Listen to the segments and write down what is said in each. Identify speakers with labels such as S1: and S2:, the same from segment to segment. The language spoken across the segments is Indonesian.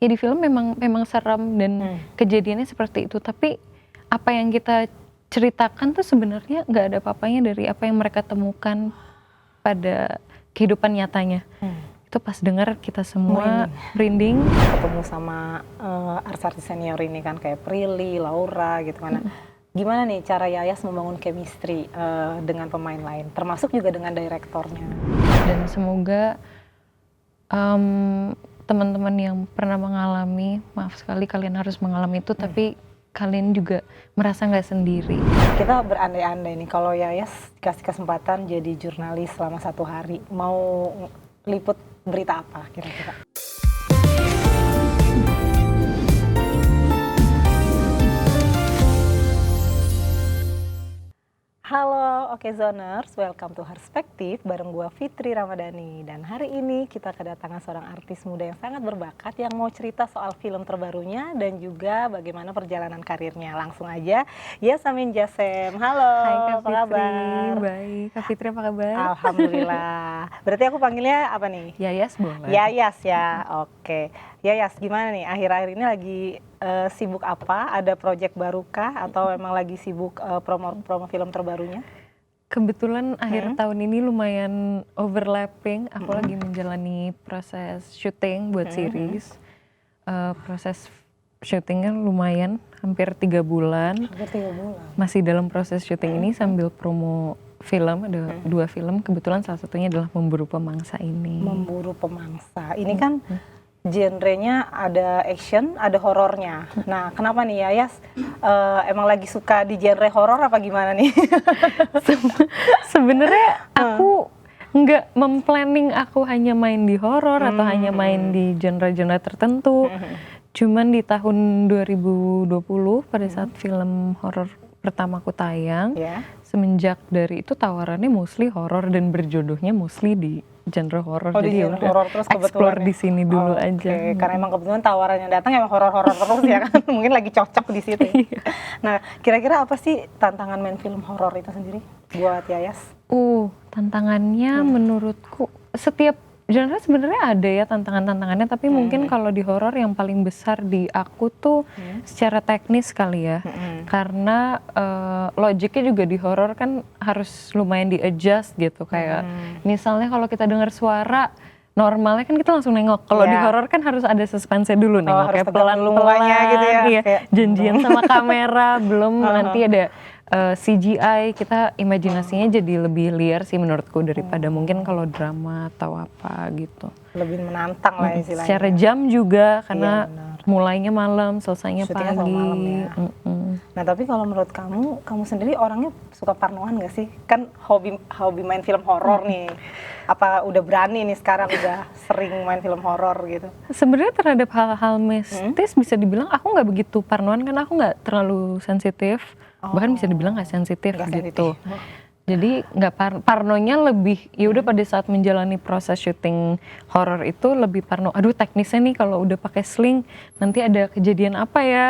S1: ya di film memang seram dan kejadiannya seperti itu, tapi apa yang kita ceritakan tuh sebenarnya nggak ada apa-apanya dari apa yang mereka temukan pada kehidupan nyatanya. Itu pas dengar kita semua merinding.
S2: Ketemu sama artis-artis senior ini kan kayak Prilly, Laura gitu kan. Gimana nih cara Yayas membangun chemistry dengan pemain lain, termasuk juga dengan direktornya?
S1: Dan semoga teman-teman yang pernah mengalami, maaf sekali kalian harus mengalami itu, tapi kalian juga merasa nggak sendiri.
S2: Kita berandai-andai nih, kalau Yayas dikasih kesempatan jadi jurnalis selama 1 hari, mau liput berita apa kira-kira? Halo Okezoners, welcome to Perspektif bareng gua Fitri Ramadhani. Dan hari ini kita kedatangan seorang artis muda yang sangat berbakat yang mau cerita soal film terbarunya dan juga bagaimana perjalanan karirnya. Langsung aja, Yasamin Jasem. Halo,
S1: Hai Kak
S2: apa
S1: Fitri,
S2: kabar?
S1: baik. Kak Fitri apa kabar?
S2: Alhamdulillah. Berarti aku panggilnya apa nih?
S1: Yayas boleh.
S2: Yayas ya, oke. Yayas, gimana nih akhir-akhir ini lagi sibuk apa? Ada proyek baru kah? Atau memang lagi sibuk promo film terbarunya?
S1: Kebetulan akhir tahun ini lumayan overlapping. Aku lagi menjalani proses syuting buat series. Proses syutingnya lumayan, hampir 3 bulan.
S2: Hampir 3 bulan.
S1: Masih dalam proses syuting ini sambil promo film, ada 2 film. Kebetulan salah satunya adalah Memburu Pemangsa ini.
S2: Memburu Pemangsa. Ini kan genrenya ada action, ada horornya. Nah, kenapa nih Yayas emang lagi suka di genre horor apa gimana nih?
S1: Sebenarnya aku nggak memplanning aku hanya main di horor atau hanya main di genre-genre tertentu. Cuman di tahun 2020 pada saat film horor pertamaku tayang, semenjak dari itu tawarannya mostly horor dan berjodohnya mostly di genre horor.
S2: Oh, jadi horor terus kebetulan
S1: explore di sini dulu aja.
S2: Karena emang kebetulan tawarannya datang emang horor-horor terus ya kan. Mungkin lagi cocok di situ. Nah, kira-kira apa sih tantangan main film horor itu sendiri buat Yayas?
S1: Tantangannya menurutku setiap genre sebenarnya ada ya tantangannya, tapi mungkin kalau di horor yang paling besar di aku tuh secara teknis kali ya. Karena logiknya juga di horor kan harus lumayan di-adjust gitu, kayak misalnya kalau kita dengar suara normalnya kan kita langsung nengok. Kalau di horor kan harus ada suspense dulu nengok, kayak pelan-pelan gitu ya. Iya, janjian sama kamera, belum nanti ada CGI, kita imajinasinya jadi lebih liar sih menurutku daripada mungkin kalau drama atau apa gitu.
S2: Lebih menantang lah istilahnya.
S1: Secara jam juga karena mulainya malam, selesainya pagi.
S2: Malam ya. Nah, tapi kalau menurut kamu sendiri orangnya suka parnoan gak sih? Kan hobi main film horor nih. Apa udah berani nih sekarang udah sering main film horor gitu?
S1: Sebenarnya terhadap hal-hal mistis bisa dibilang aku nggak begitu parnoan karena aku nggak terlalu sensitif. Bahkan bisa dibilang nggak sensitif gitu. Jadi nggak parnonya lebih ya udah pada saat menjalani proses syuting horor itu lebih parno. Aduh teknisnya nih kalau udah pakai sling nanti ada kejadian apa ya?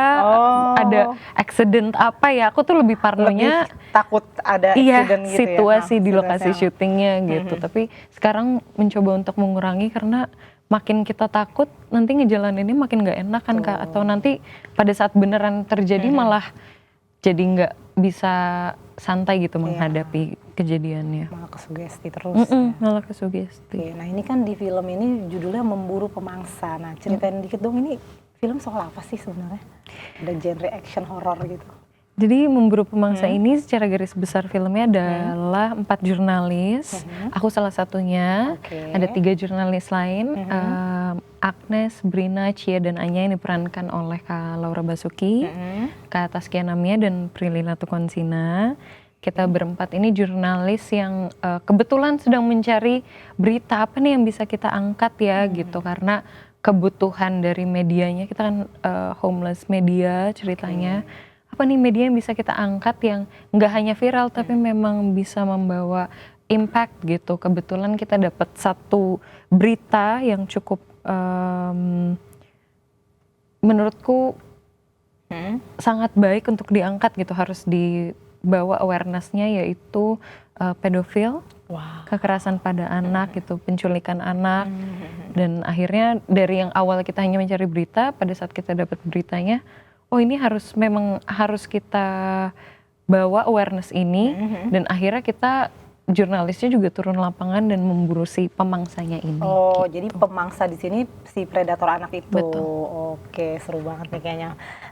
S1: Ada accident apa ya? Aku tuh lebih parnonya
S2: lebih takut ada accident gitu
S1: situasi
S2: ya.
S1: di lokasi syutingnya gitu. Tapi sekarang mencoba untuk mengurangi karena makin kita takut nanti ngejalaninnya makin nggak enak kan Kak, atau nanti pada saat beneran terjadi malah jadi nggak bisa santai gitu menghadapi kejadiannya.
S2: Malah kesugesti terus.
S1: Malah kesugesti.
S2: Oke, nah ini kan di film ini judulnya Memburu Pemangsa. Nah ceritain dikit dong, ini film soal apa sih sebenarnya? Ada genre action horror gitu.
S1: Jadi Memburu Pemangsa ini secara garis besar filmnya adalah 4 jurnalis. Aku salah satunya. Ada 3 jurnalis lain. Agnes, Brina, Cia, dan Anya yang diperankan oleh Kak Laura Basuki, Kak Taskia Namia, dan Prilly Latukonsina. Kita berempat ini jurnalis yang kebetulan sedang mencari berita apa nih yang bisa kita angkat ya gitu. Karena kebutuhan dari medianya, kita kan homeless media ceritanya. Apa nih media yang bisa kita angkat yang nggak hanya viral tapi memang bisa membawa impact gitu. Kebetulan kita dapat satu berita yang cukup menurutku sangat baik untuk diangkat gitu, harus dibawa awareness-nya, yaitu pedofil
S2: Wow.
S1: kekerasan pada anak gitu, penculikan anak. Dan akhirnya dari yang awal kita hanya mencari berita, pada saat kita dapat beritanya, oh ini memang harus kita bawa awareness ini, dan akhirnya kita jurnalisnya juga turun lapangan dan memburu si pemangsanya ini.
S2: Oh,
S1: gitu.
S2: jadi pemangsa di sini si predator anak itu.
S1: Betul.
S2: Oke, seru banget nih kayaknya.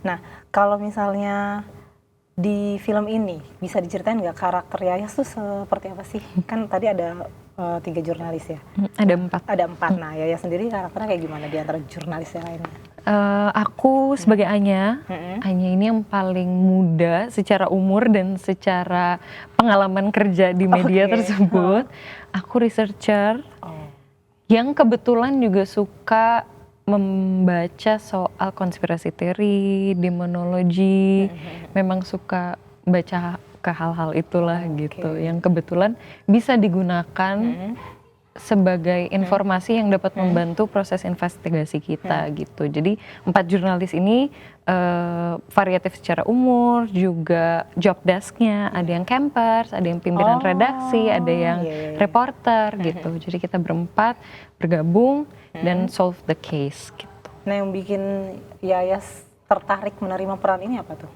S2: Nah, kalau misalnya di film ini bisa diceritain nggak karakter Yayas tuh seperti apa sih? Kan tadi ada 3 jurnalis ya.
S1: Ada 4.
S2: Ada 4. Nah, Yayas sendiri karakternya kayak gimana di antara jurnalis yang lainnya?
S1: Aku sebagai Anya ini yang paling muda secara umur dan secara pengalaman kerja di media tersebut. Aku researcher yang kebetulan juga suka membaca soal konspirasi teori, demonologi, memang suka baca ke hal-hal itulah gitu, yang kebetulan bisa digunakan sebagai informasi yang dapat membantu proses investigasi kita gitu. Jadi 4 jurnalis ini variatif secara umur, juga job desk-nya, ada yang campers, ada yang pimpinan redaksi, ada yang reporter gitu. Jadi kita berempat bergabung dan solve the case gitu.
S2: Nah, yang bikin Yayas tertarik menerima peran ini apa tuh?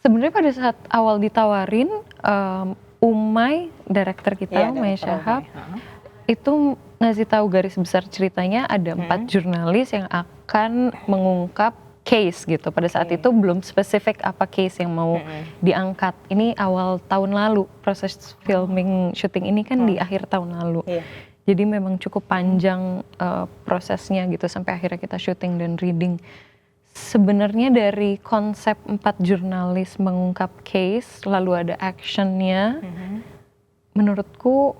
S1: Sebenarnya pada saat awal ditawarin, Umay, director kita, Umay Shahab, itu ngasih tahu garis besar ceritanya ada 4 jurnalis yang akan mengungkap case gitu. Pada saat itu belum spesifik apa case yang mau diangkat. Ini awal tahun lalu, proses filming syuting ini kan di akhir tahun lalu. Jadi memang cukup panjang prosesnya gitu sampai akhirnya kita syuting dan reading. Sebenarnya dari konsep 4 jurnalis mengungkap case, lalu ada actionnya, menurutku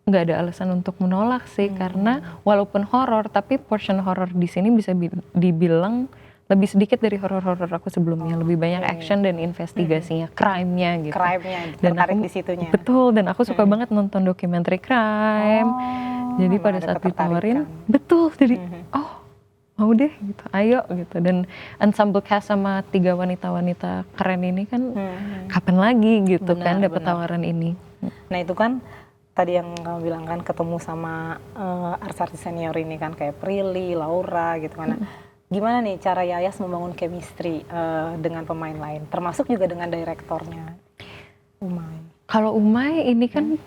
S1: nggak ada alasan untuk menolak sih, karena walaupun horor, tapi portion horor di sini bisa dibilang lebih sedikit dari horor-horor aku sebelumnya, lebih banyak action dan investigasinya, crime-nya gitu.
S2: Crime-nya,
S1: dan
S2: tertarik
S1: aku,
S2: di situnya.
S1: Betul, dan aku suka banget nonton dokumenter crime. Jadi pada saat ditawarin, betul, jadi mau deh gitu, ayo gitu. Dan ensemble cast sama 3 wanita-wanita keren ini kan kapan lagi gitu kan dapat tawaran ini.
S2: Nah itu kan tadi yang kamu bilang kan ketemu sama artis-artis senior ini kan kayak Prilly, Laura gitu kan. Gimana nih cara Yayas membangun chemistry dengan pemain lain, termasuk juga dengan direktornya Umay? Kalau
S1: Umay ini kan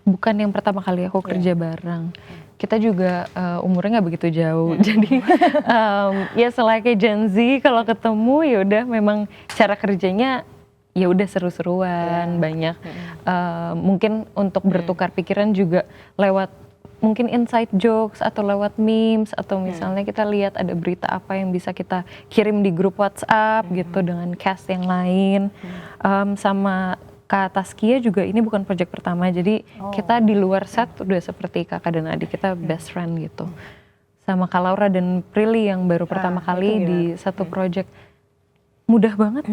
S1: bukan yang pertama kali aku kerja bareng. Kita juga umurnya nggak begitu jauh, jadi ya selayaknya Gen Z kalau ketemu ya udah memang cara kerjanya ya udah seru-seruan, banyak mungkin untuk bertukar pikiran juga lewat mungkin inside jokes atau lewat memes, atau misalnya kita lihat ada berita apa yang bisa kita kirim di grup WhatsApp gitu dengan cast yang lain. Sama Kak Taskia juga ini bukan project pertama, jadi kita di luar set udah seperti kakak dan adik, kita best friend gitu. Sama Kak Laura dan Prilly yang baru pertama kali di satu project, mudah banget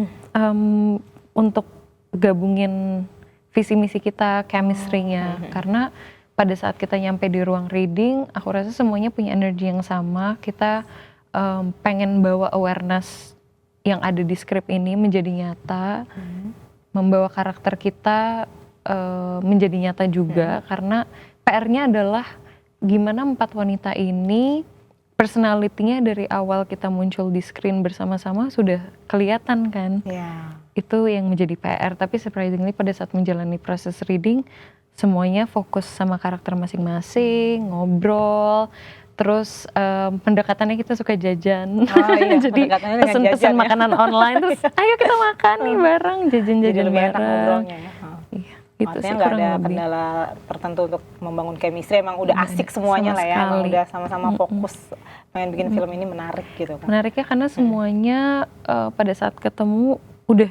S1: untuk gabungin visi misi kita, chemistry-nya, karena pada saat kita nyampe di ruang reading, aku rasa semuanya punya energi yang sama. Kita pengen bawa awareness yang ada di skrip ini menjadi nyata, membawa karakter kita menjadi nyata juga, karena PR-nya adalah gimana 4 wanita ini personality-nya dari awal kita muncul di screen bersama-sama sudah kelihatan kan. Itu yang menjadi PR, tapi surprisingly pada saat menjalani proses reading, semuanya fokus sama karakter masing-masing, ngobrol, terus pendekatannya kita suka jajan, jadi pesen-pesen makanan online, terus ayo kita makan nih bareng, jajan-jajan bareng.
S2: Gitu artinya nggak ada kendala tertentu untuk membangun chemistry, emang udah asik semuanya lah ya, emang udah sama-sama fokus pengen bikin film ini menarik gitu kan.
S1: Menariknya karena semuanya pada saat ketemu udah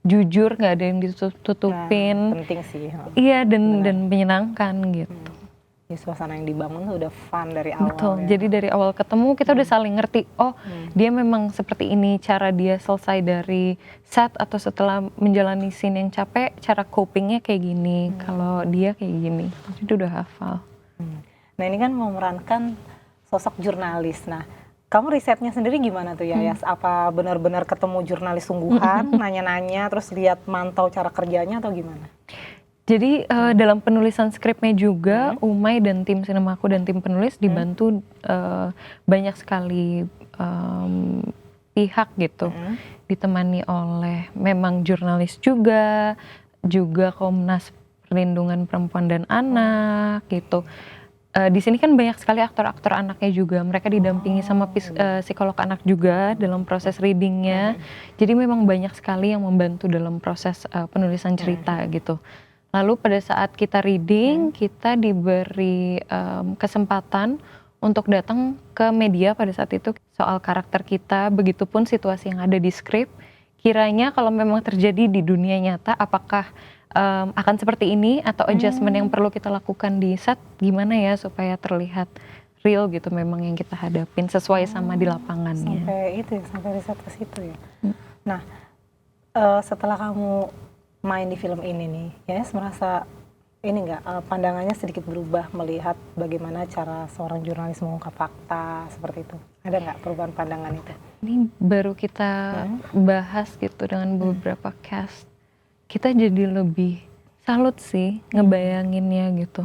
S1: jujur, nggak ada yang ditutupin.
S2: Nah, penting sih.
S1: Iya, dan menyenangkan gitu.
S2: Ya, suasana yang dibangun tuh udah fun dari awal.
S1: Betul, jadi dari awal ketemu kita udah saling ngerti, dia memang seperti ini, cara dia selesai dari set atau setelah menjalani scene yang capek, cara copingnya kayak gini, kalau dia kayak gini, jadi udah hafal.
S2: Nah ini kan memerankan sosok jurnalis, nah kamu risetnya sendiri gimana tuh Yayas? Apa benar-benar ketemu jurnalis sungguhan, nanya-nanya, terus lihat mantau cara kerjanya atau gimana?
S1: Jadi dalam penulisan skripnya juga Umay dan tim Sinemaku dan tim penulis dibantu banyak sekali pihak gitu, ditemani oleh memang jurnalis juga Komnas Perlindungan Perempuan dan Anak gitu. Di sini kan banyak sekali aktor-aktor anaknya juga, mereka didampingi sama psikolog anak juga dalam proses readingnya. Jadi memang banyak sekali yang membantu dalam proses penulisan cerita gitu. Lalu pada saat kita reading, kita diberi kesempatan untuk datang ke media pada saat itu soal karakter kita, begitupun situasi yang ada di skrip. Kiranya kalau memang terjadi di dunia nyata, apakah akan seperti ini atau adjustment yang perlu kita lakukan di set gimana ya supaya terlihat real gitu memang yang kita hadapin sesuai sama di lapangannya.
S2: Sampai riset ke situ ya. Nah, setelah kamu main di film ini nih, Yayas merasa ini nggak pandangannya sedikit berubah melihat bagaimana cara seorang jurnalis mengungkap fakta seperti itu? Ada nggak perubahan pandangan itu?
S1: Ini baru kita bahas gitu dengan beberapa cast. Kita jadi lebih salut sih ngebayanginnya gitu.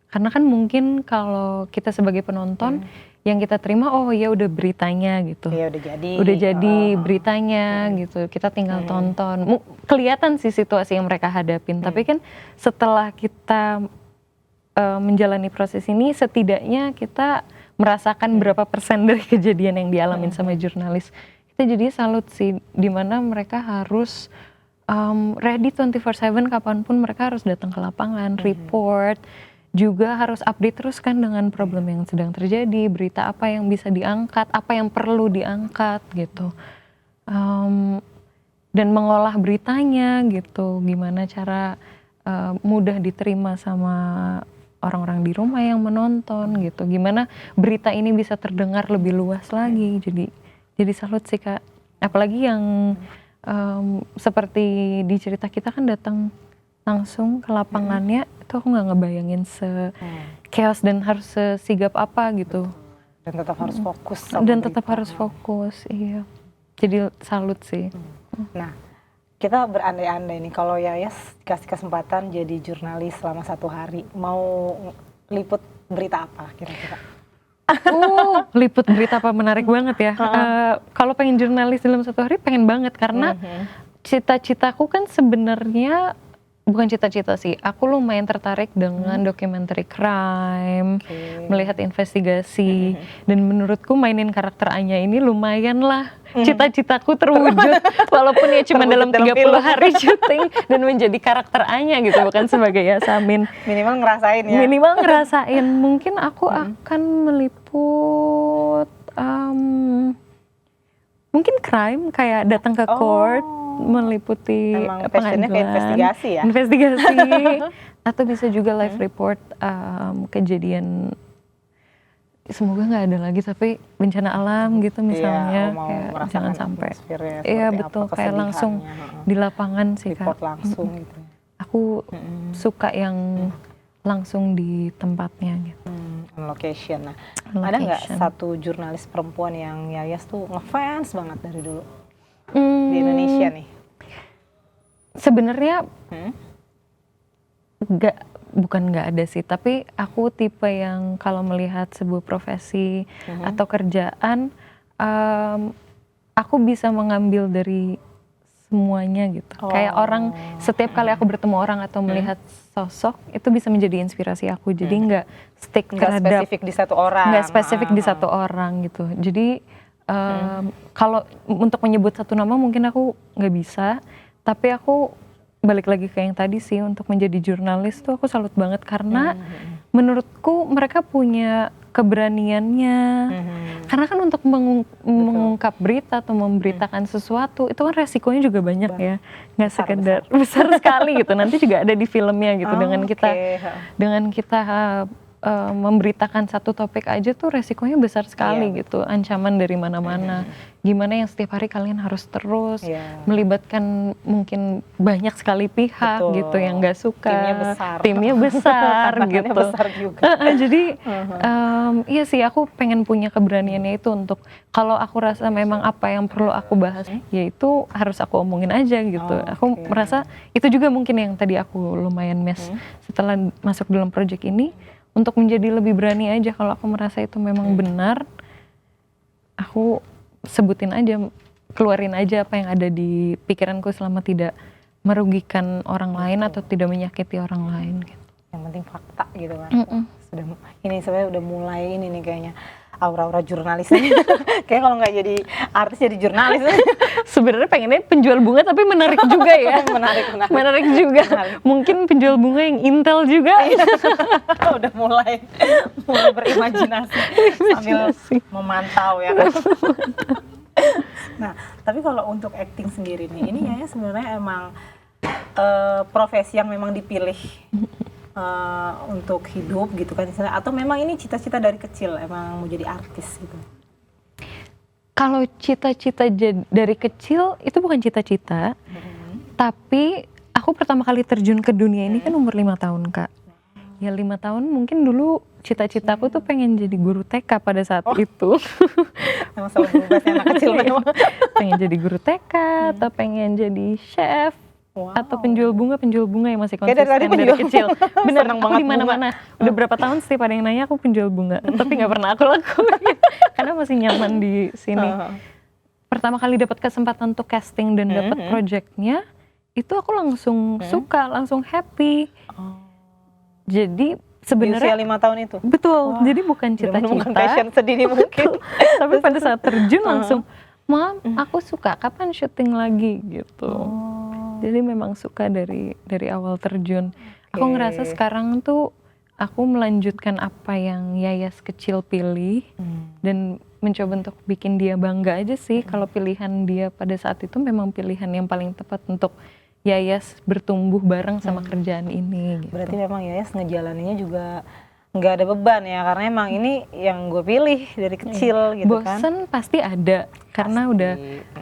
S1: Karena kan mungkin kalau kita sebagai penonton yang kita terima ya udah beritanya gitu.
S2: Ya
S1: udah jadi beritanya gitu. Kita tinggal tonton. Kelihatan sih situasi yang mereka hadapin. Tapi kan setelah kita menjalani proses ini, setidaknya kita merasakan berapa persen dari kejadian yang dialamin sama jurnalis. Kita jadi salut sih, dimana mereka harus ready 24/7 kapanpun mereka harus datang ke lapangan, report. Juga harus update terus kan dengan problem yang sedang terjadi, berita apa yang bisa diangkat, apa yang perlu diangkat gitu. Dan mengolah beritanya gitu, gimana cara mudah diterima sama orang-orang di rumah yang menonton gitu. Gimana berita ini bisa terdengar lebih luas lagi, jadi salut sih Kak. Apalagi yang seperti di cerita kita kan datang langsung ke lapangannya, itu aku nggak ngebayangin chaos dan harus sesigap apa gitu.
S2: Dan tetap harus fokus.
S1: Iya. Jadi salut sih.
S2: Nah, kita berandai-andai nih kalau Yayas dikasih kesempatan jadi jurnalis selama 1 hari, mau liput berita apa kira-kira?
S1: Liput berita apa menarik banget ya. Kalau pengen jurnalis dalam 1 hari pengen banget karena cita-citaku kan sebenarnya bukan cita-cita sih, aku lumayan tertarik dengan dokumenter crime, melihat investigasi, dan menurutku mainin karakter Anya ini lumayan lah cita-citaku terwujud, walaupun ya cuma dalam 30 hari syuting dan menjadi karakter Anya gitu, bukan sebagai Yasamin.
S2: Minimal ngerasain ya?
S1: Minimal ngerasain, mungkin aku akan meliput, mungkin crime, kayak datang ke court, meliputi pengadilan, investigasi atau bisa juga live report kejadian, semoga nggak ada lagi tapi bencana alam gitu misalnya, kayak jangan sampai. Iya betul, kayak langsung di lapangan sih Kak.
S2: Langsung gitu.
S1: Aku suka yang langsung di tempatnya gitu.
S2: On location. Nah, ada nggak satu jurnalis perempuan yang Yayas tuh ngefans banget dari dulu? Di Indonesia nih?
S1: Sebenarnya bukan nggak ada sih, tapi aku tipe yang kalau melihat sebuah profesi atau kerjaan, aku bisa mengambil dari semuanya gitu. Kayak orang, setiap kali aku bertemu orang atau melihat sosok, itu bisa menjadi inspirasi aku. Jadi nggak stick terhadap
S2: spesifik di satu orang.
S1: Nggak spesifik di satu orang gitu. Jadi kalau untuk menyebut satu nama mungkin aku nggak bisa, tapi aku balik lagi ke yang tadi sih, untuk menjadi jurnalis tuh aku salut banget karena menurutku mereka punya keberaniannya. Karena kan untuk mengungkap berita atau memberitakan sesuatu itu kan resikonya juga banyak ya, nggak sekedar besar sekali gitu. Nanti juga ada di filmnya gitu, dengan kita memberitakan satu topik aja tuh resikonya besar sekali gitu, ancaman dari mana-mana. Gimana yang setiap hari kalian harus terus melibatkan mungkin banyak sekali pihak gitu yang nggak suka, timnya besar gitu.
S2: Besar juga.
S1: Jadi iya sih, aku pengen punya keberaniannya itu untuk kalau aku rasa memang apa yang perlu aku bahas, yaitu harus aku omongin aja gitu. Aku merasa itu juga mungkin yang tadi aku lumayan setelah masuk dalam project ini, untuk menjadi lebih berani aja kalau aku merasa itu memang benar, aku sebutin aja, keluarin aja apa yang ada di pikiranku selama tidak merugikan orang lain atau tidak menyakiti orang lain gitu.
S2: Yang penting fakta gitu kan. Sudah ini sebenarnya udah mulai ini nih kayaknya aura-aura jurnalisnya. Kayak kalau nggak jadi artis jadi jurnalis.
S1: Sebenarnya pengennya penjual bunga tapi menarik juga ya. menarik juga. Mungkin penjual bunga yang intel juga.
S2: Udah mulai berimajinasi sambil memantau ya kan. Nah, tapi kalau untuk acting sendiri nih, ini ya sebenarnya emang profesi yang memang dipilih untuk hidup gitu kan misalnya, atau memang ini cita-cita dari kecil emang mau jadi artis gitu?
S1: Kalau cita-cita dari kecil itu bukan cita-cita, tapi aku pertama kali terjun ke dunia ini kan umur 5 tahun Kak. Ya 5 tahun mungkin dulu cita-citaku tuh pengen jadi guru TK pada saat itu.
S2: Emang selalu berubah sih anak kecil memang.
S1: Pengen jadi guru TK atau pengen jadi chef. Atau penjual bunga yang masih konsisten dari kecil. Bener, aku di mana-mana. Udah berapa tahun setiap ada yang nanya aku penjual bunga, tapi nggak pernah aku lakuin karena masih nyaman di sini. Pertama kali dapat kesempatan untuk casting dan dapat projectnya, itu aku langsung suka, langsung happy. Jadi sebenarnya
S2: usia 5 tahun itu.
S1: Betul. Jadi bukan cita-cita.
S2: Passion sedini mungkin.
S1: Tapi pada saat terjun langsung, "Mam, aku suka. Kapan syuting lagi?" gitu. Jadi memang suka dari awal terjun. Aku ngerasa sekarang tuh aku melanjutkan apa yang Yayas kecil pilih dan mencoba untuk bikin dia bangga aja sih. Kalau pilihan dia pada saat itu memang pilihan yang paling tepat untuk Yayas bertumbuh bareng sama kerjaan ini. Gitu.
S2: Berarti memang Yayas ngejalaninnya juga nggak ada beban ya, karena emang ini yang gue pilih dari kecil gitu kan.
S1: Bosen pasti ada, karena udah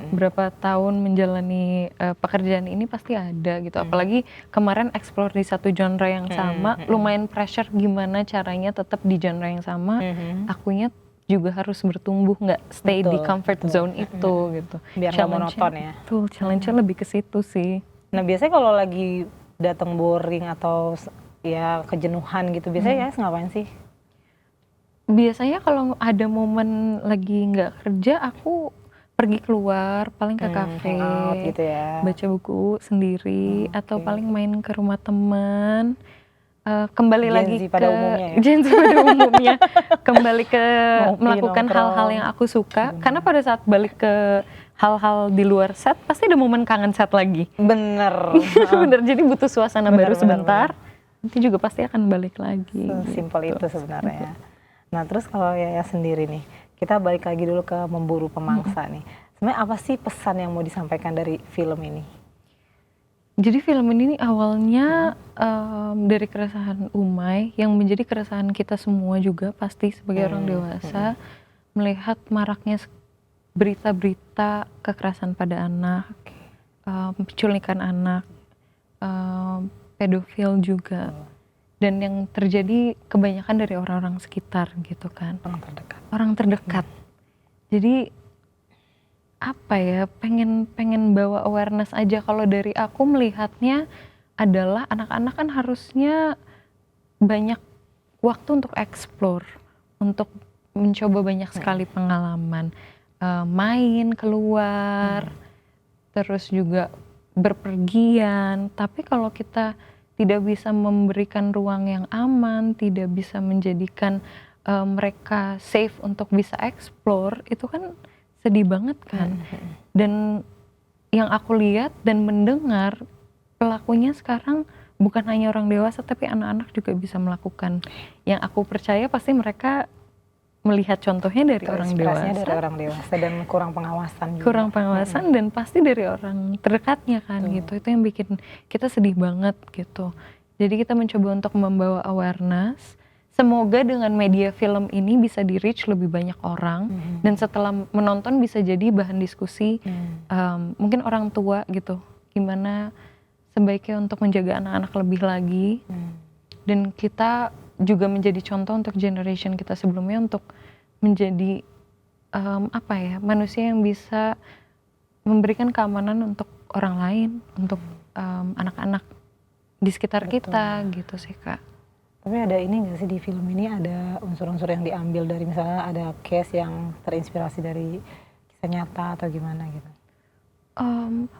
S1: berapa tahun menjalani pekerjaan ini pasti ada gitu. Apalagi kemarin explore di satu genre yang sama, lumayan pressure gimana caranya tetap di genre yang sama. Akunya juga harus bertumbuh, nggak stay di comfort zone itu gitu.
S2: Biar nggak monoton ya.
S1: Betul, challenge-nya lebih ke situ sih.
S2: Nah biasanya kalau lagi datang boring atau ya kejenuhan gitu, biasanya ya ngapain sih?
S1: Biasanya kalau ada momen lagi nggak kerja, aku pergi keluar, paling ke kafe,
S2: gitu ya.
S1: baca buku sendiri, atau paling main ke rumah teman. Kembali lagi ke Gen Z pada umumnya, kembali ke melakukan hal-hal yang aku suka. Karena pada saat balik ke hal-hal di luar set, pasti ada momen kangen set lagi.
S2: Bener.
S1: Bener, jadi butuh suasana baru sebentar. Nanti juga pasti akan balik lagi.
S2: Simpel itu sebenarnya. Nah terus kalau Yaya sendiri nih, kita balik lagi dulu ke Memburu Pemangsa nih. Sebenarnya apa sih pesan yang mau disampaikan dari film ini?
S1: Jadi film ini awalnya dari keresahan Umay, yang menjadi keresahan kita semua juga pasti sebagai orang dewasa, melihat maraknya berita-berita kekerasan pada anak, penculikan anak, pedofil juga, dan yang terjadi kebanyakan dari orang-orang sekitar gitu kan, orang terdekat. Jadi apa ya, pengen bawa awareness aja. Kalau dari aku melihatnya adalah anak-anak kan harusnya banyak waktu untuk explore, untuk mencoba banyak sekali pengalaman, main keluar, terus juga berpergian. Tapi kalau kita tidak bisa memberikan ruang yang aman, tidak bisa menjadikan mereka safe untuk bisa explore, itu kan sedih banget kan. Dan yang aku lihat dan mendengar, pelakunya sekarang bukan hanya orang dewasa tapi anak-anak juga bisa melakukan. Yang aku percaya pasti mereka melihat contohnya dari orang dewasa
S2: dan kurang pengawasan juga.
S1: Kurang pengawasan dan pasti dari orang terdekatnya kan gitu. Itu yang bikin kita sedih banget gitu. Jadi kita mencoba untuk membawa awareness semoga dengan media film ini bisa di-reach lebih banyak orang, dan setelah menonton bisa jadi bahan diskusi mungkin orang tua gitu, gimana sebaiknya untuk menjaga anak-anak lebih lagi, dan kita juga menjadi contoh untuk generation kita sebelumnya untuk menjadi manusia yang bisa memberikan keamanan untuk orang lain, untuk anak-anak di sekitar kita gitu sih Kak.
S2: Tapi ada ini nggak sih di film ini, ada unsur-unsur yang diambil dari misalnya ada case yang terinspirasi dari kisah nyata atau gimana gitu?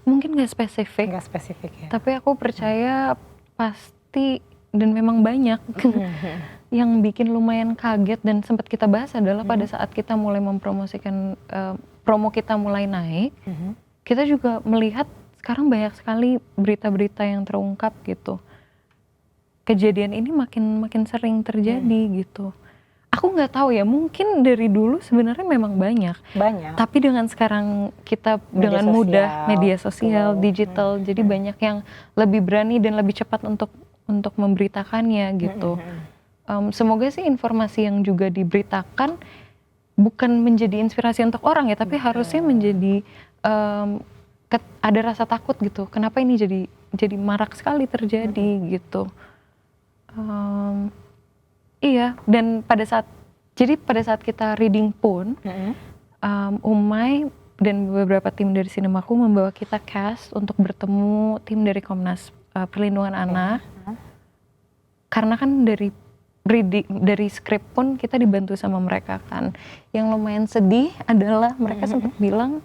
S1: Mungkin nggak spesifik,
S2: Nggak spesifik ya.
S1: tapi aku percaya pasti dan memang banyak yang bikin lumayan kaget dan sempat kita bahas adalah pada saat kita mulai mempromosikan promo kita mulai naik, kita juga melihat sekarang banyak sekali berita-berita yang terungkap gitu. Kejadian ini makin sering terjadi gitu. Aku nggak tahu ya, mungkin dari dulu sebenarnya memang banyak. Tapi dengan sekarang kita dengan mudah media sosial, digital, jadi banyak yang lebih berani dan lebih cepat untuk memberitakannya gitu. Semoga sih informasi yang juga diberitakan bukan menjadi inspirasi untuk orang ya, tapi harusnya menjadi ada rasa takut gitu. Kenapa ini jadi marak sekali terjadi gitu. Iya, dan pada saat kita reading pun, Umay dan beberapa tim dari Sinemaku membawa kita cast untuk bertemu tim dari Komnas Perlindungan Anak. Karena kan dari skrip pun kita dibantu sama mereka kan. Yang lumayan sedih adalah mereka sempat bilang,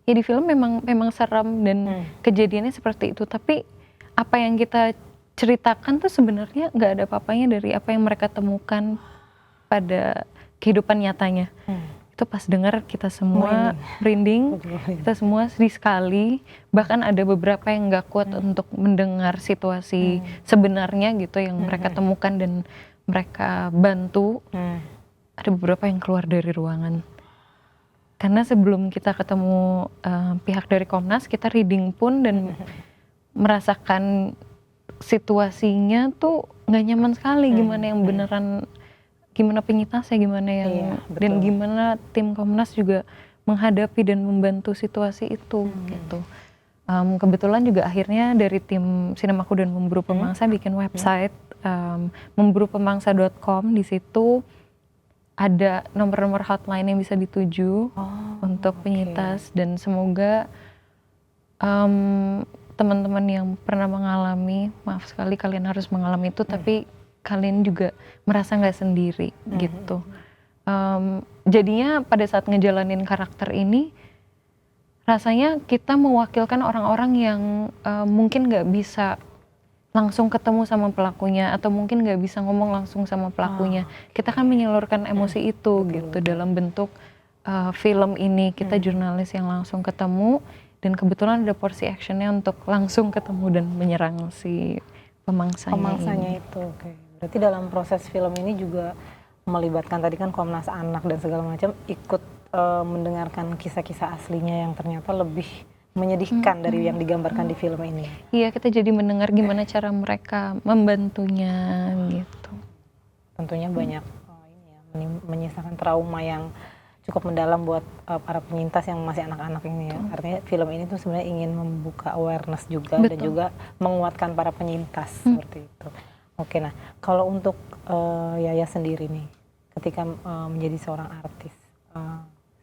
S1: ya di film memang seram dan kejadiannya seperti itu, tapi apa yang kita ceritakan tuh sebenarnya nggak ada apa-apanya dari apa yang mereka temukan pada kehidupan nyatanya. Itu pas dengar kita semua merinding, kita semua sedih sekali, bahkan ada beberapa yang nggak kuat untuk mendengar situasi sebenarnya gitu yang mereka temukan dan mereka bantu. Ada beberapa yang keluar dari ruangan. Karena sebelum kita ketemu pihak dari Komnas, kita reading pun dan merasakan situasinya tuh nggak nyaman sekali, gimana yang beneran, gimana penyintasnya, gimana yang dan gimana tim Komnas juga menghadapi dan membantu situasi itu gitu. Kebetulan juga akhirnya dari tim Sinemaku dan Memburu Pemangsa bikin website memburupemangsa.com. Di situ ada nomor-nomor hotline yang bisa dituju untuk penyintas, dan semoga teman-teman yang pernah mengalami, maaf sekali kalian harus mengalami itu, tapi kalian juga merasa nggak sendiri gitu. Jadinya pada saat ngejalanin karakter ini, rasanya kita mewakilkan orang-orang yang mungkin nggak bisa langsung ketemu sama pelakunya, atau mungkin nggak bisa ngomong langsung sama pelakunya. Kita kan menyalurkan emosi itu gitu dalam bentuk film ini. Kita jurnalis yang langsung ketemu, dan kebetulan ada porsi actionnya untuk langsung ketemu dan menyerang si pemangsanya
S2: itu. Berarti dalam proses film ini juga melibatkan tadi kan Komnas Anak dan segala macam, ikut mendengarkan kisah-kisah aslinya yang ternyata lebih menyedihkan dari yang digambarkan di film ini.
S1: Iya, kita jadi mendengar gimana cara mereka membantunya gitu.
S2: Tentunya banyak menyisakan trauma yang cukup mendalam buat para penyintas yang masih anak-anak ini ya. Artinya film ini tuh sebenarnya ingin membuka awareness juga. Betul. Dan juga menguatkan para penyintas seperti itu. Oke, nah kalau untuk Yaya sendiri nih, ketika menjadi seorang artis,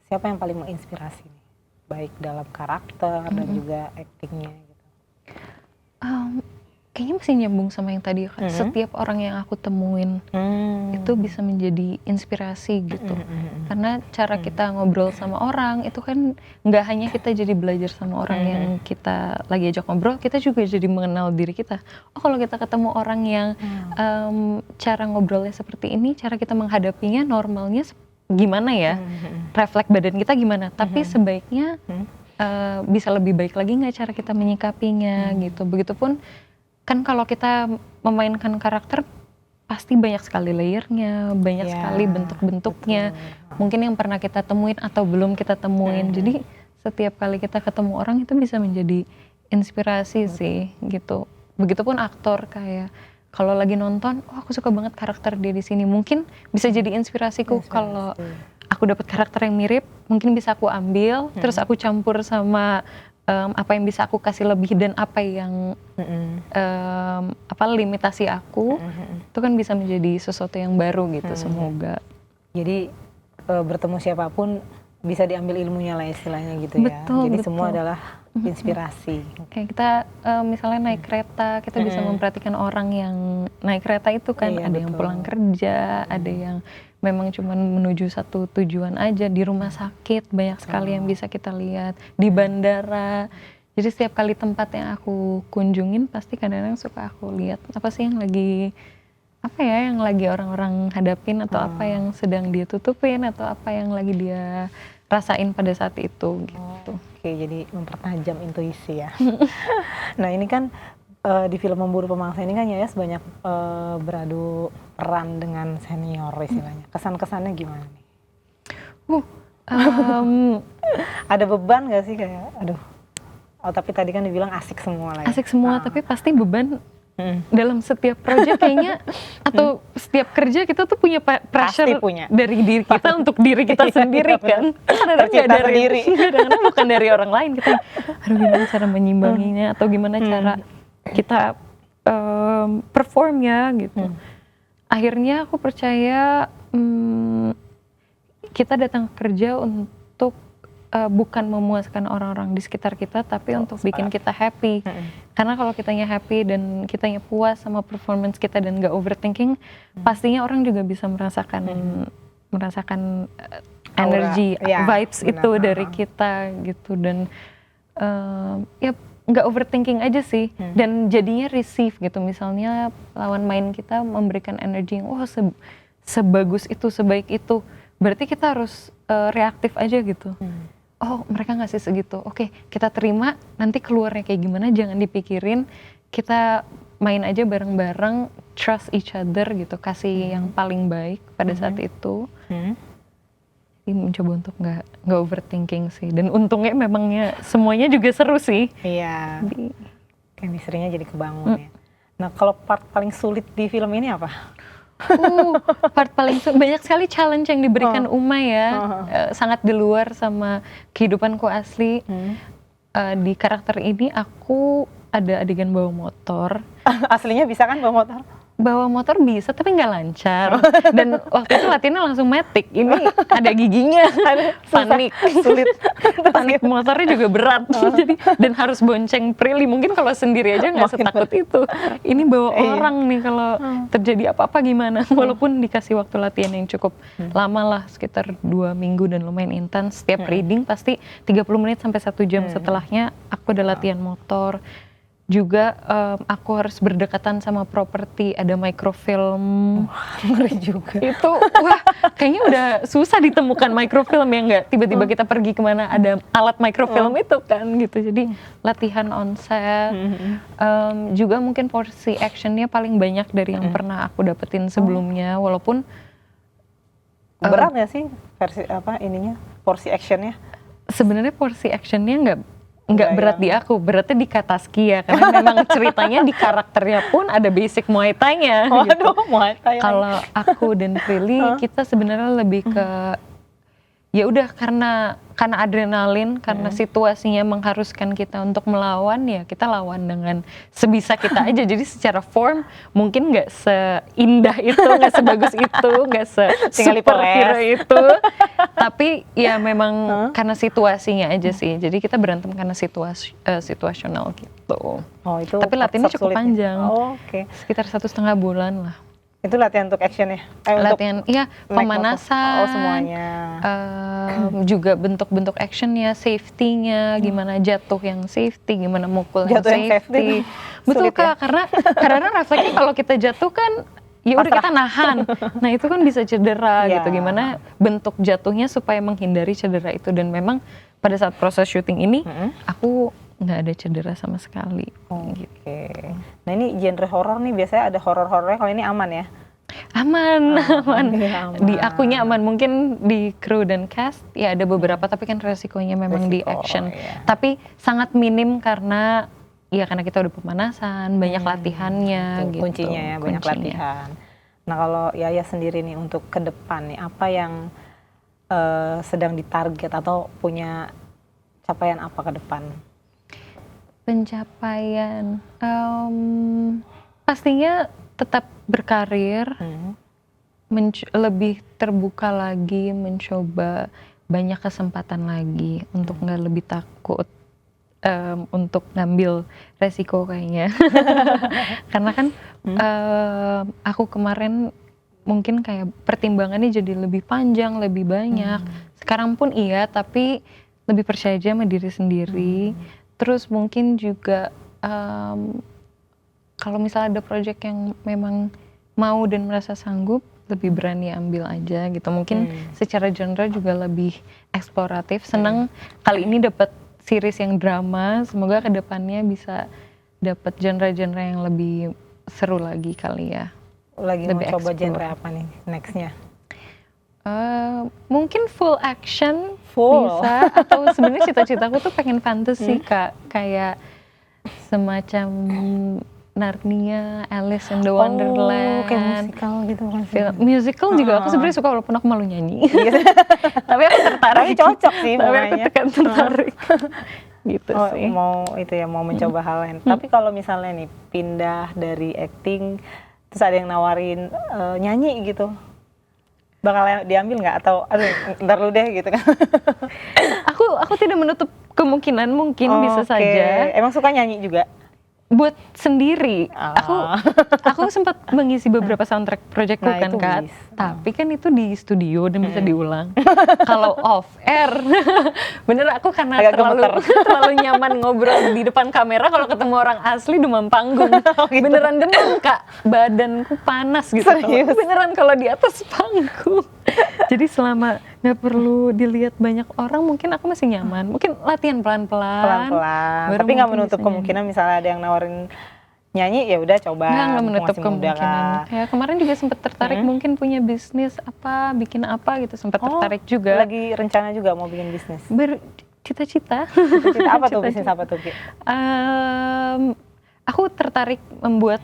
S2: siapa yang paling menginspirasi nih? Baik dalam karakter dan juga aktingnya gitu.
S1: Kayaknya masih nyambung sama yang tadi kan. Setiap orang yang aku temuin itu bisa menjadi inspirasi gitu. Karena cara kita ngobrol sama orang itu kan nggak hanya kita jadi belajar sama orang yang kita lagi ajak ngobrol, kita juga jadi mengenal diri kita. Oh, kalau kita ketemu orang yang cara ngobrolnya seperti ini, cara kita menghadapinya normalnya gimana ya, refleks badan kita gimana, tapi sebaiknya bisa lebih baik lagi nggak cara kita menyikapinya gitu. Begitupun kan kalau kita memainkan karakter pasti banyak sekali layernya, banyak sekali bentuk-bentuknya, mungkin yang pernah kita temuin atau belum kita temuin. Jadi setiap kali kita ketemu orang itu bisa menjadi inspirasi sih gitu. Begitupun aktor, kayak kalau lagi nonton, oh aku suka banget karakter dia di sini. Mungkin bisa jadi inspirasiku kalau aku dapat karakter yang mirip, mungkin bisa aku ambil, terus aku campur sama apa yang bisa aku kasih lebih dan apa yang limitasi aku, itu kan bisa menjadi sesuatu yang baru gitu. Semoga.
S2: Jadi bertemu siapapun bisa diambil ilmunya lah istilahnya gitu ya. Jadi semua adalah inspirasi.
S1: Kayak kita misalnya naik kereta, kita bisa memperhatikan orang yang naik kereta itu kan, ada yang pulang kerja, ada yang memang cuma menuju satu tujuan aja, di rumah sakit banyak sekali yang bisa kita lihat, di bandara. Jadi setiap kali tempat yang aku kunjungin pasti kadang-kadang suka aku lihat apa sih yang lagi yang lagi orang-orang hadapin, atau apa yang sedang dia tutupin, atau apa yang lagi dia rasain pada saat itu gitu.
S2: Oke, jadi mempertajam intuisi ya. Nah ini kan di film Memburu Pemangsa ini kan Yayas banyak beradu peran dengan senior istilahnya. Kesan-kesannya gimana nih? Ada beban gak sih kayak, aduh, tapi tadi kan dibilang asik semua lah ya.
S1: Asik semua, tapi pasti beban dalam setiap proyek kayaknya, atau setiap kerja kita tuh punya pressure dari diri kita untuk diri kita sendiri kan. Kadang-kadang bukan dari orang lain, kita aduh gimana cara menyimbanginya, atau gimana cara kita perform ya gitu. Akhirnya aku percaya kita datang kerja untuk bukan memuaskan orang-orang di sekitar kita, tapi untuk bikin kita happy. Karena kalau kitanya happy dan kitanya puas sama performance kita dan gak overthinking, pastinya orang juga bisa merasakan energi, vibes itu dari kita gitu. Dan ya gak overthinking aja sih, dan jadinya receive gitu. Misalnya lawan main kita memberikan energi yang sebagus itu, sebaik itu, berarti kita harus reaktif aja gitu. Oh mereka ngasih segitu, oke kita terima, nanti keluarnya kayak gimana jangan dipikirin, kita main aja bareng-bareng, trust each other gitu, kasih yang paling baik pada saat itu. Jadi mencoba untuk nggak overthinking sih, dan untungnya memangnya semuanya juga seru sih.
S2: Iya, chemistry-nya jadi kebangun ya. Nah kalau part paling sulit di film ini apa?
S1: Part paling banyak sekali challenge yang diberikan Uma ya, sangat di luar sama kehidupanku asli. Di karakter ini aku ada adegan bawa motor.
S2: Aslinya bisa kan bawa motor?
S1: Bawa motor bisa, tapi nggak lancar. Dan waktu itu latihannya langsung matic. Ini ada giginya, panik, sulit. Panik motornya juga berat. Jadi dan harus bonceng Prilly. Mungkin kalau sendiri aja nggak setakut itu. Ini bawa orang nih, kalau terjadi apa-apa gimana. Walaupun dikasih waktu latihan yang cukup lama lah, sekitar 2 minggu dan lumayan intens. Setiap reading pasti 30 menit sampai 1 jam setelahnya aku ada latihan motor. Juga aku harus berdekatan sama properti, ada microfilm.
S2: Ngeri juga.
S1: Itu wah kayaknya udah susah ditemukan microfilm ya, nggak tiba-tiba kita pergi kemana ada alat microfilm itu kan gitu. Jadi latihan on set. Juga mungkin porsi actionnya paling banyak dari yang pernah aku dapetin sebelumnya. Walaupun
S2: berat nggak sih porsi actionnya?
S1: Sebenarnya porsi actionnya nggak berat di aku, beratnya di Kataskia, karena memang ceritanya di karakternya pun ada basic Muay Thai-nya. Gitu.
S2: Muay Thai.
S1: Kalau aku dan Prilly kita sebenarnya lebih ke ya udah karena adrenalin, karena situasinya mengharuskan kita untuk melawan, ya kita lawan dengan sebisa kita aja. Jadi secara form mungkin nggak seindah itu, nggak sebagus itu, nggak superhero itu, tapi ya memang karena situasinya aja sih. Jadi kita berantem karena situasional gitu.
S2: Itu
S1: tapi latihannya cukup panjang, sekitar 1,5 bulan lah.
S2: Itu latihan untuk actionnya?
S1: Latihan, iya, pemanasan,
S2: semuanya.
S1: Juga bentuk-bentuk actionnya, safety-nya, gimana jatuh yang safety, gimana mukul yang safety. Betul Kak, ya? karena refleksnya kalau kita jatuh kan, ya udah kita nahan. Nah itu kan bisa cedera gitu. Gimana bentuk jatuhnya supaya menghindari cedera itu. Dan memang pada saat proses syuting ini, aku nggak ada cedera sama sekali.
S2: Oke. Nah ini genre horor nih, biasanya ada horor-horornya, kalau ini aman ya?
S1: Aman. Di akunya aman, mungkin di kru dan cast ya ada beberapa, tapi kan resikonya memang di action. Tapi sangat minim karena ya karena kita udah pemanasan, banyak latihannya
S2: Itu
S1: gitu.
S2: kuncinya ya, banyak latihan. Nah kalau Yaya sendiri nih untuk ke depan nih, apa yang sedang ditarget atau punya capaian apa ke depan?
S1: Pencapaian, pastinya tetap berkarir, lebih terbuka lagi, mencoba banyak kesempatan lagi untuk nggak lebih takut untuk ngambil resiko kayaknya. Karena kan aku kemarin mungkin kayak pertimbangannya jadi lebih panjang, lebih banyak. Sekarang pun iya, tapi lebih percaya aja sama diri sendiri. Terus mungkin juga kalau misalnya ada project yang memang mau dan merasa sanggup, lebih berani ambil aja gitu. Mungkin secara genre juga lebih eksploratif. Senang kali ini dapat series yang drama. Semoga kedepannya bisa dapat genre-genre yang lebih seru lagi kali ya.
S2: Lagi
S1: lebih
S2: mau coba
S1: explore.
S2: genre apa nih nextnya?
S1: Mungkin full action
S2: Full?
S1: bisa, atau sebenarnya cita-citaku tuh pengen fantasy Kak, kayak semacam Narnia, Alice in the Wonderland.
S2: Kayak musikal gitu kan?
S1: Film musical juga aku sebenarnya suka walaupun aku malu nyanyi. Tapi aku tertarik.
S2: Tapi cocok sih
S1: Tapi aku
S2: bunganya.
S1: tertarik. Gitu
S2: Oh,
S1: sih.
S2: mau mencoba hal lain. Tapi kalau misalnya nih pindah dari acting, terus ada yang nawarin nyanyi gitu, bakal diambil nggak? Atau aduh ntar lu deh gitu kan?
S1: Aku tidak menutup kemungkinan, mungkin bisa
S2: Oke.
S1: saja.
S2: Emang suka nyanyi juga?
S1: Buat sendiri, aku sempat mengisi beberapa soundtrack projectku
S2: Nah,
S1: kan
S2: itu
S1: Kak,
S2: bisa.
S1: tapi kan itu di studio dan bisa diulang. Kalau off air, bener aku karena
S2: Agak
S1: terlalu nyaman ngobrol di depan kamera, kalau ketemu orang asli demam panggung.
S2: Gitu.
S1: Beneran demam Kak, badanku panas gitu.
S2: Serius?
S1: Beneran kalau di atas panggung. Jadi selama nggak perlu dilihat banyak orang, mungkin aku masih nyaman. Mungkin latihan pelan-pelan.
S2: Pelan-pelan.
S1: baru
S2: Tapi nggak
S1: mungkin
S2: menutup
S1: bisa
S2: kemungkinan misalnya ada yang nawarin nyanyi, ya udah coba.
S1: nggak
S2: mumpung
S1: menutup
S2: masih muda
S1: kemungkinan.
S2: kan.
S1: Kayak kemarin juga sempat tertarik mungkin punya bisnis apa, bikin apa gitu, sempat tertarik juga.
S2: Lagi rencana juga mau bikin bisnis.
S1: Bercita-cita.
S2: Cita-cita apa tuh, bisnis apa tuh Ki?
S1: Aku tertarik membuat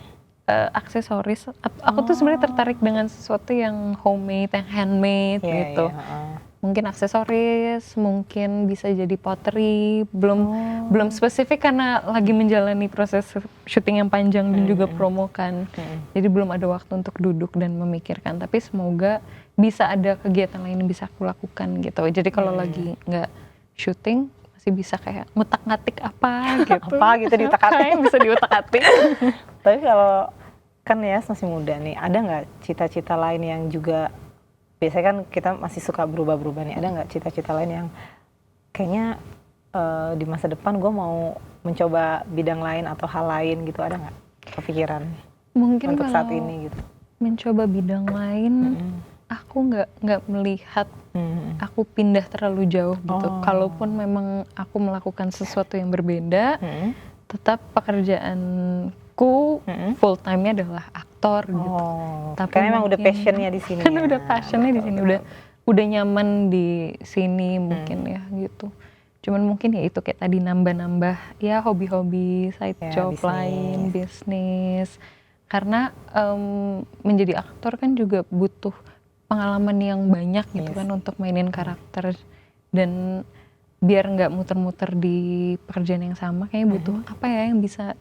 S1: aksesoris. Aku tuh sebenarnya tertarik dengan sesuatu yang homemade, yang handmade
S2: Iya,
S1: gitu.
S2: iya,
S1: Mungkin aksesoris, mungkin bisa jadi pottery, belum spesifik karena lagi menjalani proses syuting yang panjang dan juga promo kan. Jadi belum ada waktu untuk duduk dan memikirkan, tapi semoga bisa ada kegiatan lain yang bisa aku lakukan gitu. Jadi kalau lagi nggak syuting masih bisa kayak ngutak-ngatik apa gitu.
S2: Apa gitu diutak-atik.
S1: Bisa diutak-atik.
S2: Tapi kalau kan ya masih muda nih, ada nggak cita-cita lain yang juga, biasanya kan kita masih suka berubah-berubah nih, ada nggak cita-cita lain yang kayaknya di masa depan gue mau mencoba bidang lain atau hal lain gitu, ada nggak kepikiran
S1: Mungkin
S2: untuk
S1: kalau
S2: saat ini gitu?
S1: mencoba bidang lain, aku nggak melihat aku pindah terlalu jauh gitu. Kalaupun memang aku melakukan sesuatu yang berbeda, tetap pekerjaanku full time-nya adalah aktor gitu.
S2: Tapi karena emang udah passionnya di sini.
S1: Karena
S2: ya.
S1: udah passionnya di sini, udah nyaman di sini mungkin ya gitu. Cuman mungkin ya itu kayak tadi nambah-nambah ya hobi-hobi, side job lain, bisnis. Karena menjadi aktor kan juga butuh pengalaman yang banyak gitu kan untuk mainin karakter, dan biar nggak muter-muter di pekerjaan yang sama, kayaknya butuh apa ya yang bisa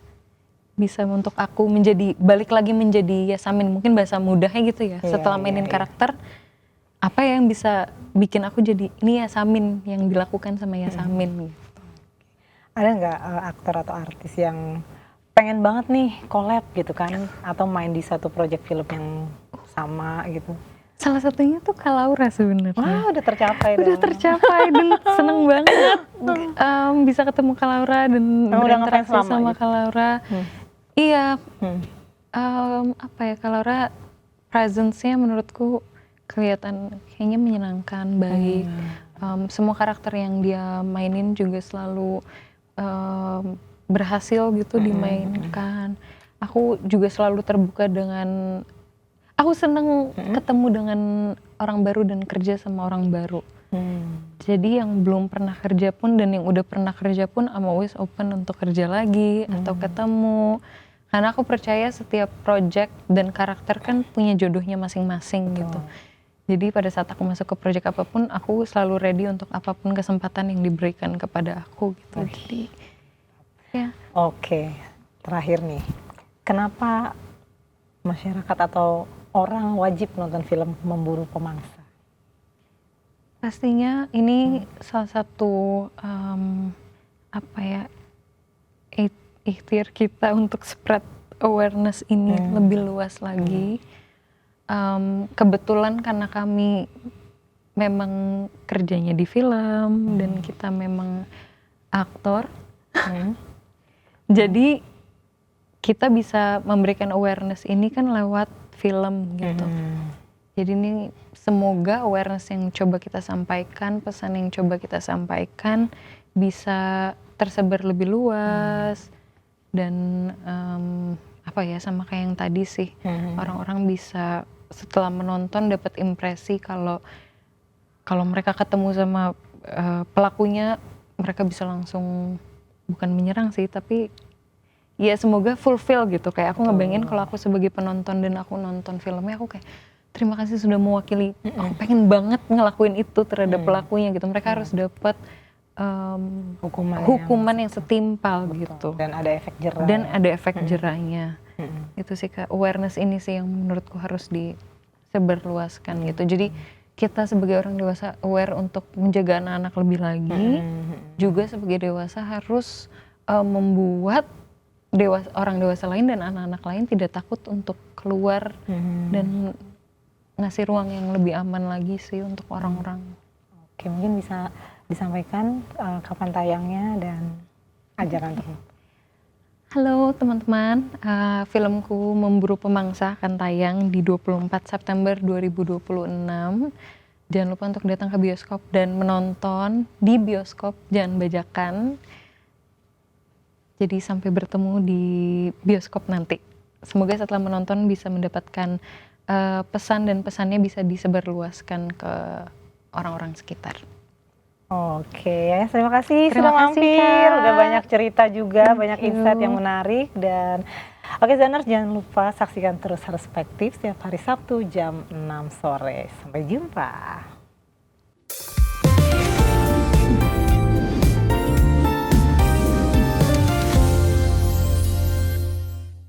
S1: untuk aku balik lagi menjadi Yasamin, mungkin bahasa mudahnya gitu ya. Setelah mainin karakter, apa ya yang bisa bikin aku jadi ini Yasamin yang dilakukan sama Yasamin gitu.
S2: Ada nggak aktor atau artis yang pengen banget nih collab gitu kan, atau main di satu project film yang sama gitu?
S1: Salah satunya tuh Kak Laura sebenarnya.
S2: Wah, udah tercapai
S1: Udah tercapai dan seneng banget bisa ketemu Kak Laura dan berinteraksi sama Kak Laura. Iya, apa ya, Kak Laura presence-nya menurutku kelihatan kayaknya menyenangkan, baik. Semua karakter yang dia mainin juga selalu berhasil gitu dimainkan. Aku juga selalu terbuka dengan, aku seneng ketemu dengan orang baru dan kerja sama orang baru. Jadi yang belum pernah kerja pun dan yang udah pernah kerja pun I'm always open untuk kerja lagi atau ketemu. Karena aku percaya setiap project dan karakter kan punya jodohnya masing-masing gitu. Jadi pada saat aku masuk ke project apapun, aku selalu ready untuk apapun kesempatan yang diberikan kepada aku gitu. Jadi ya.
S2: Oke, terakhir nih, kenapa masyarakat atau orang wajib nonton film Memburu Pemangsa?
S1: Pastinya ini salah satu apa ya, ikhtiar kita untuk spread awareness ini lebih luas lagi. Kebetulan karena kami memang kerjanya di film dan kita memang aktor, jadi kita bisa memberikan awareness ini kan lewat film gitu. Jadi ini semoga awareness yang coba kita sampaikan, pesan yang coba kita sampaikan bisa tersebar lebih luas dan apa ya, sama kayak yang tadi sih, orang-orang bisa setelah menonton dapat impresi kalau mereka ketemu sama pelakunya, mereka bisa langsung bukan menyerang sih, tapi ya semoga fulfill gitu. Kayak aku ngebayangin kalau aku sebagai penonton dan aku nonton filmnya, aku kayak terima kasih sudah mewakili, aku pengen banget ngelakuin itu terhadap pelakunya gitu. Mereka harus dapat hukuman yang setimpal gitu.
S2: Dan ada efek jerah.
S1: Dan ada efek jerahnya. Itu sih Kak, awareness ini sih yang menurutku harus disebarluaskan gitu. Jadi kita sebagai orang dewasa aware untuk menjaga anak-anak lebih lagi. Juga sebagai dewasa harus membuat orang dewasa lain dan anak-anak lain tidak takut untuk keluar dan ngasih ruang yang lebih aman lagi sih untuk orang-orang.
S2: Oke, mungkin bisa disampaikan kapan tayangnya dan ajaran tersebut.
S1: Halo teman-teman, filmku Memburu Pemangsa akan tayang di 24 September 2026. Jangan lupa untuk datang ke bioskop dan menonton di bioskop, jangan bajakan. Jadi sampai bertemu di bioskop nanti. Semoga setelah menonton bisa mendapatkan pesan dan pesannya bisa disebarluaskan ke orang-orang sekitar.
S2: Oke, terima kasih sudah mampir. Udah banyak cerita juga, banyak insight yang menarik. Dan oke Zoners, jangan lupa saksikan terus Perspektif setiap hari Sabtu jam 6 sore. Sampai jumpa.